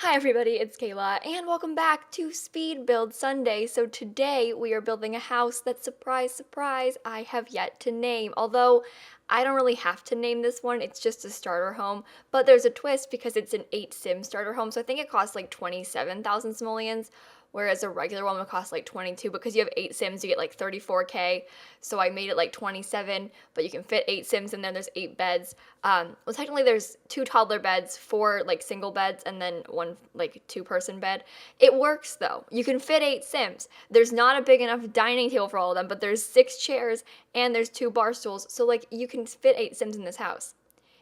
Hi everybody, it's Kayla, and welcome back to Speed Build Sunday. So today we are building a house that, surprise, surprise, I have yet to name. Although I don't really have to name this one, it's just a starter home. But there's a twist because it's an 8 sim starter home, so I think it costs like 27,000 simoleons, whereas a regular one would cost like 22. Because you have 8 sims, you get like 34k. So I made it like 27, but you can fit 8 sims in there. There's 8 beds. Well, technically there's 2 toddler beds, 4 like single beds, and then 1 like 2-person bed. It works though. You can fit 8 sims. There's not a big enough dining table for all of them, but there's 6 chairs and there's 2 bar stools. So like you can fit 8 sims in this house.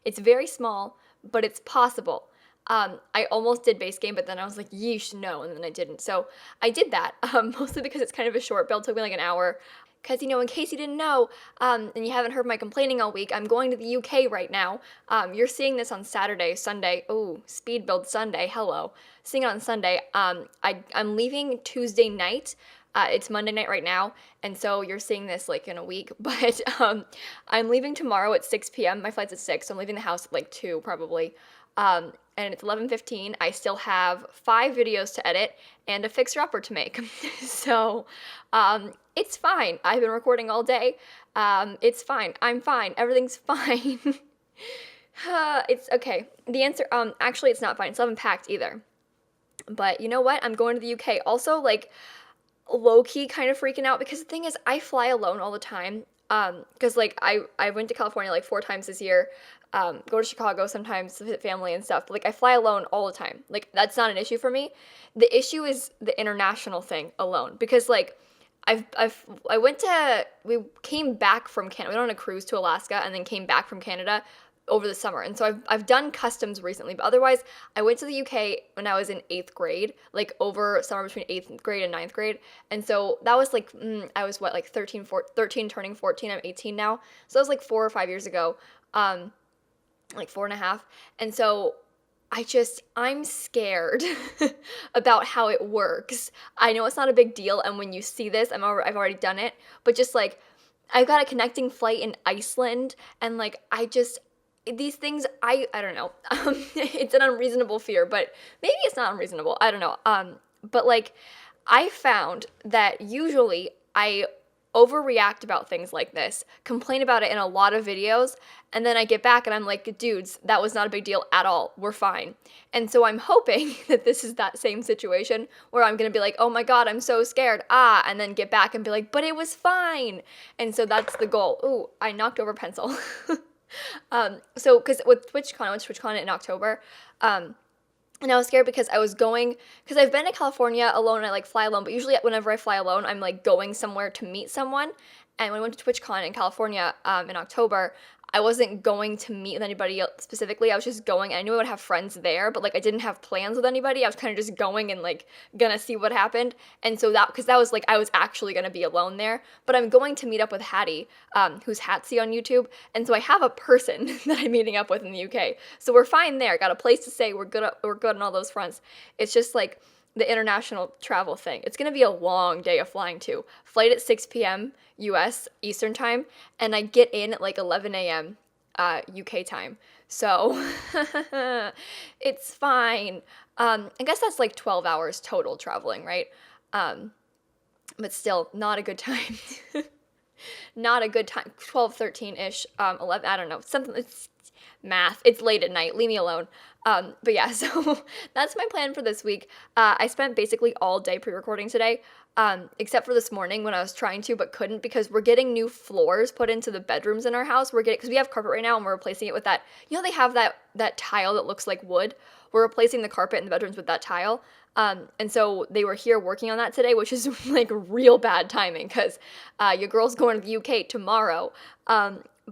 It's very small, but it's possible. I almost did base game, but then I was like, yeesh, no, and then I didn't. So I did that, mostly because it's kind of a short build. It took me like an hour. Because, in case you didn't know, and you haven't heard my complaining all week, I'm going to the UK right now. You're seeing this on Saturday, Sunday. Oh, Speed Build Sunday, hello. Seeing it on Sunday. I'm leaving Tuesday night. It's Monday night right now, and so you're seeing this like in a week. But I'm leaving tomorrow at 6 p.m. My flight's at 6, so I'm leaving the house at like 2 probably. And it's 11:15. I still have 5 videos to edit and a fixer-upper to make. So, it's fine. I've been recording all day. It's fine. I'm fine. Everything's fine. It's okay. The answer, actually, it's not fine. I still haven't packed either. But you know what? I'm going to the UK. Also, like, low-key kind of freaking out because the thing is, I fly alone all the time. Because, like, I went to California, like, 4 times this year. Go to Chicago sometimes to visit family and stuff. But, like, I fly alone all the time. Like, that's not an issue for me. The issue is the international thing alone. Because, like, we came back from Canada. We went on a cruise to Alaska and then came back from Canada over the summer. And so I've done customs recently, but otherwise I went to the UK when I was in 8th grade, like over summer between 8th grade and 9th grade. And so that was like, I was what, like 13 turning 14. I'm 18 now. So that was like 4 or 5 years ago, like 4.5. And so I'm scared about how it works. I know it's not a big deal, and when you see this, I've already done it, but just like, I've got a connecting flight in Iceland, and like, these things, I don't know. It's an unreasonable fear, but maybe it's not unreasonable. I don't know. But like, I found that usually I overreact about things like this, complain about it in a lot of videos, and then I get back and I'm like, dudes, that was not a big deal at all. We're fine. And so I'm hoping that this is that same situation where I'm gonna be like, oh my god, I'm so scared, and then get back and be like, but it was fine. And so that's the goal. Ooh, I knocked over pencil. So, because with TwitchCon, I went to TwitchCon in October, and I was scared because because I've been to California alone and I like fly alone, but usually whenever I fly alone, I'm like going somewhere to meet someone. And when I went to TwitchCon in California in October, I wasn't going to meet with anybody specifically. I was just going. I knew I would have friends there, but like I didn't have plans with anybody. I was kind of just going and like gonna see what happened. And so because that was like I was actually gonna be alone there. But I'm going to meet up with Hattie, who's Hatsy on YouTube, and so I have a person that I'm meeting up with in the UK. So we're fine there. Got a place to stay. We're good. We're good on all those fronts. It's just like the international travel thing. It's gonna be a long day of flying too. Flight at 6 p.m. US Eastern time, and I get in at like 11 a.m. UK time. So it's fine. I guess that's like 12 hours total traveling, right? But still, not a good time. Not a good time. 12, 13-ish, 11, I don't know. Something, it's math. It's late at night. Leave me alone. But yeah, so that's my plan for this week. I spent basically all day pre-recording today, except for this morning when I was trying to but couldn't because we're getting new floors put into the bedrooms in our house. Because we have carpet right now and we're replacing it with that. They have that tile that looks like wood. We're replacing the carpet in the bedrooms with that tile. And so they were here working on that today, which is like real bad timing because your girl's going to the UK tomorrow.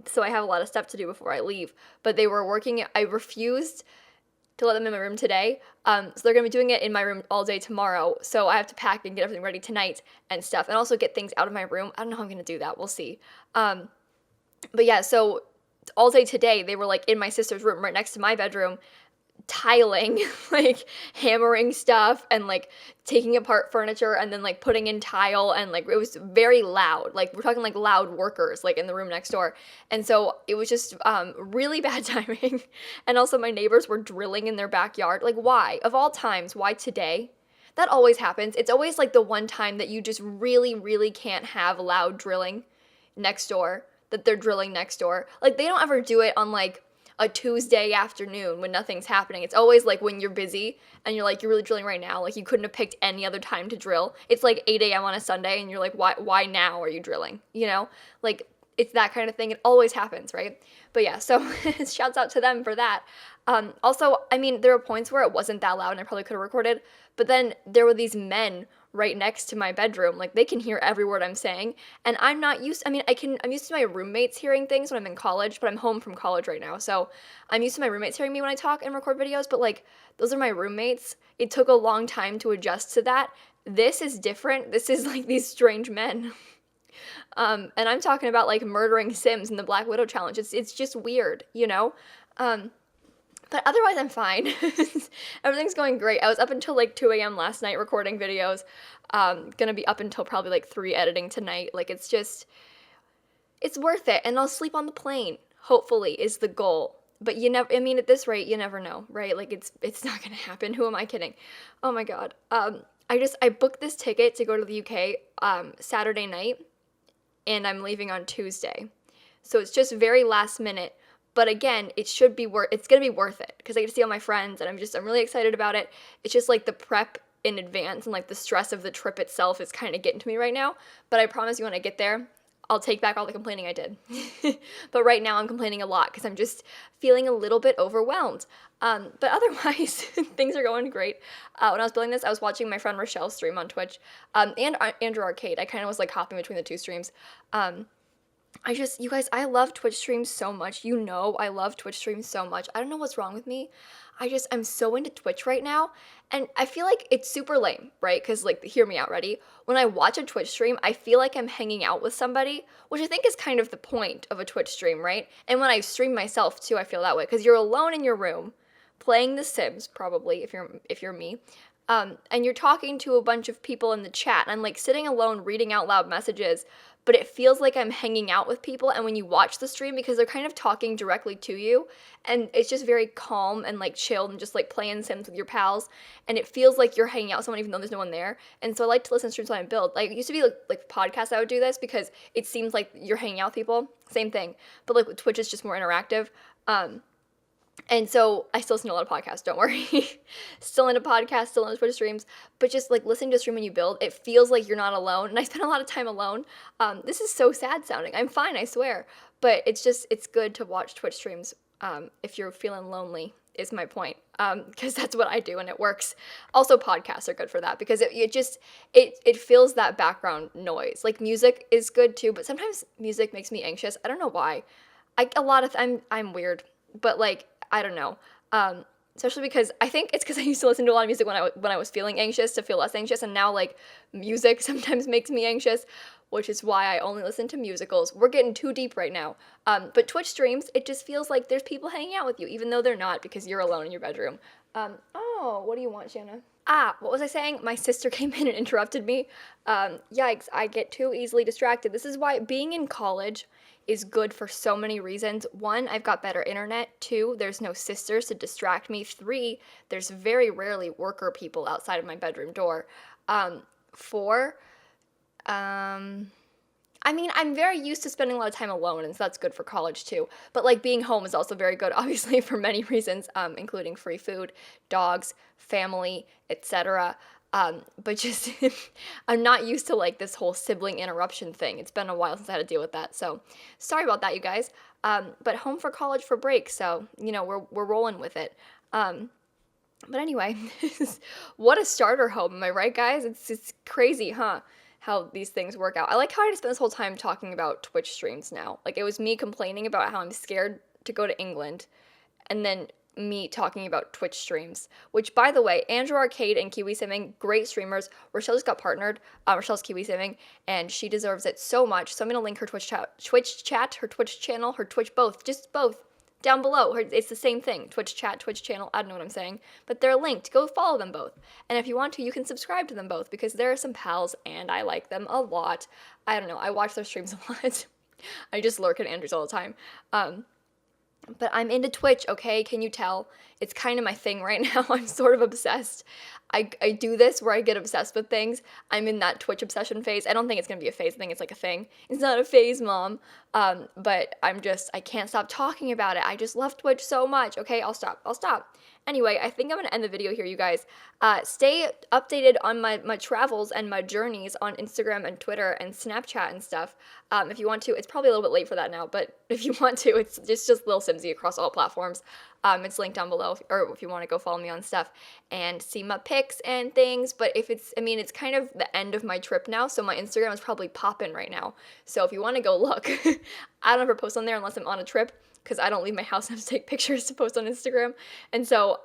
So I have a lot of stuff to do before I leave. But they were working. I refused to let them in my room today. So they're going to be doing it in my room all day tomorrow. So I have to pack and get everything ready tonight and stuff. And also get things out of my room. I don't know how I'm going to do that. We'll see. But yeah, so all day today, they were like in my sister's room right next to my bedroom tiling, like hammering stuff and like taking apart furniture and then like putting in tile, and like it was very loud. Like we're talking like loud workers like in the room next door. And so it was just really bad timing. And also my neighbors were drilling in their backyard. Like why? Of all times, why today? That always happens. It's always like the one time that you just really, really can't have loud drilling next door, that they're drilling next door. Like they don't ever do it on like a Tuesday afternoon when nothing's happening. It's always like when you're busy and you're like, you're really drilling right now. Like you couldn't have picked any other time to drill. It's like 8 a.m. on a Sunday and you're like, why now are you drilling? You know, like it's that kind of thing. It always happens, right? But yeah, so shouts out to them for that. Also, I mean, there were points where it wasn't that loud and I probably could have recorded, but then there were these men right next to my bedroom. Like they can hear every word I'm saying, and I'm not used, I mean, I'm used to my roommates hearing things when I'm in college, but I'm home from college right now. So I'm used to my roommates hearing me when I talk and record videos, but like those are my roommates. It took a long time to adjust to that. This is different. This is like these strange men. And I'm talking about like murdering Sims in the Black Widow challenge. It's just weird, you know? But otherwise, I'm fine. Everything's going great. I was up until like 2 a.m. last night recording videos. Gonna be up until probably like 3 editing tonight. Like it's worth it. And I'll sleep on the plane, hopefully, is the goal. But you never, I mean, at this rate, you never know, right? Like it's not gonna happen. Who am I kidding? Oh my God. I booked this ticket to go to the UK Saturday night, and I'm leaving on Tuesday. So it's just very last minute. But again, it's going to be worth it because I get to see all my friends and I'm really excited about it. It's just like the prep in advance and like the stress of the trip itself is kind of getting to me right now. But I promise you when I get there, I'll take back all the complaining I did. But right now I'm complaining a lot because I'm just feeling a little bit overwhelmed. But otherwise, things are going great. When I was building this, I was watching my friend Rochelle stream on Twitch and Andrew Arcade. I kind of was like hopping between the two streams. You guys, I love Twitch streams so much. You know, I love Twitch streams so much. I don't know what's wrong with me. I'm so into Twitch right now. And I feel like it's super lame, right? Because, like, hear me out, ready? When I watch a Twitch stream, I feel like I'm hanging out with somebody, which I think is kind of the point of a Twitch stream, right? And when I stream myself, too, I feel that way. Because you're alone in your room, playing The Sims, probably, if you're me. And you're talking to a bunch of people in the chat. And I'm, like, sitting alone reading out loud messages, but it feels like I'm hanging out with people. And when you watch the stream, because they're kind of talking directly to you, and it's just very calm and like chilled and just like playing Sims with your pals, and it feels like you're hanging out with someone even though there's no one there. And so I like to listen to streams while I build. Like it used to be like podcasts I would do this because it seems like you're hanging out with people. Same thing, but like with Twitch, it's just more interactive. And so I still listen to a lot of podcasts, don't worry. Still into podcasts, still into Twitch streams, but just like listening to a stream when you build, it feels like you're not alone. And I spend a lot of time alone. This is so sad sounding. I'm fine, I swear. But it's good to watch Twitch streams if you're feeling lonely, is my point. Because that's what I do and it works. Also, podcasts are good for that because it fills that background noise. Like music is good too, but sometimes music makes me anxious. I don't know why. I'm weird, but like, I don't know. Especially because I think it's because I used to listen to a lot of music when I was feeling anxious to feel less anxious, and now like music sometimes makes me anxious, which is why I only listen to musicals. We're getting too deep right now. But Twitch streams, it just feels like there's people hanging out with you, even though they're not because you're alone in your bedroom. What do you want, Shanna? What was I saying? My sister came in and interrupted me. Yikes, I get too easily distracted. This is why being in college is good for so many reasons. 1, I've got better internet. 2, there's no sisters to distract me. 3, there's very rarely worker people outside of my bedroom door. 4, I mean, I'm very used to spending a lot of time alone, and so that's good for college too. But like being home is also very good, obviously, for many reasons, including free food, dogs, family, etc. But just I'm not used to like this whole sibling interruption thing. It's been a while since I had to deal with that, so sorry about that, you guys. But home for college for break, so you know we're rolling with it. But anyway, what a starter home, am I right, guys? It's crazy, huh? How these things work out. I like how I just spent this whole time talking about Twitch streams now. Like it was me complaining about how I'm scared to go to England, and then me talking about Twitch streams, which by the way, Andrew Arcade and Kiwi Simming, great streamers. Rochelle just got partnered. Rochelle's Kiwi Simming, and she deserves it so much. So I'm gonna link her Twitch chat, her Twitch channel, her Twitch, both, just both. down below. It's the same thing. Twitch chat, Twitch channel, I don't know what I'm saying, but they're linked. Go follow them both. And if you want to, you can subscribe to them both because they're some pals and I like them a lot. I don't know, I watch their streams a lot. I just lurk at Andrews all the time. But I'm into Twitch, okay? Can you tell? It's kind of my thing right now. I'm sort of obsessed. I do this where I get obsessed with things. I'm in that Twitch obsession phase. I don't think it's gonna be a phase. I think it's like a thing. It's not a phase, Mom. But I can't stop talking about it. I just love Twitch so much. Okay, I'll stop. Anyway, I think I'm gonna end the video here, you guys. Stay updated on my travels and my journeys on Instagram and Twitter and Snapchat and stuff. If you want to, it's probably a little bit late for that now, but if you want to, it's just Lil Simsie across all platforms. It's linked down below, or if you want to go follow me on stuff and see my pics and things. But it's kind of the end of my trip now, so my Instagram is probably popping right now. So if you want to go look, I don't ever post on there unless I'm on a trip, because I don't leave my house and have to take pictures to post on Instagram. And so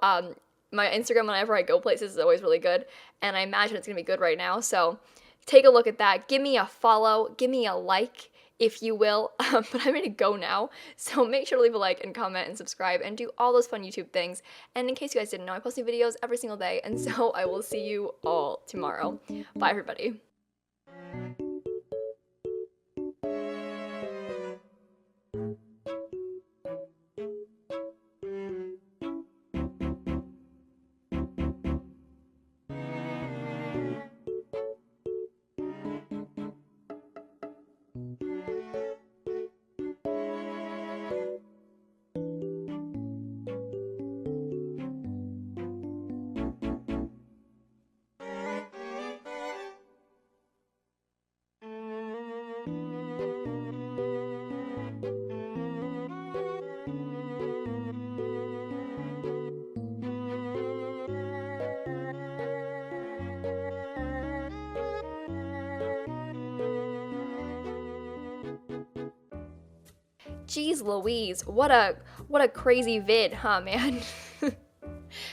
my Instagram, whenever I go places, is always really good, and I imagine it's gonna be good right now. So take a look at that. Give me a follow, give me a like, if you will. But I'm gonna go now, so make sure to leave a like and comment and subscribe and do all those fun YouTube things. And in case you guys didn't know, I post new videos every single day, and so I will see you all tomorrow. Bye, everybody. Jeez Louise, what a crazy vid, huh, man?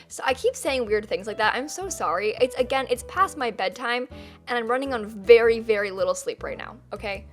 So I keep saying weird things like that. I'm so sorry. It's past my bedtime, and I'm running on very, very little sleep right now, okay?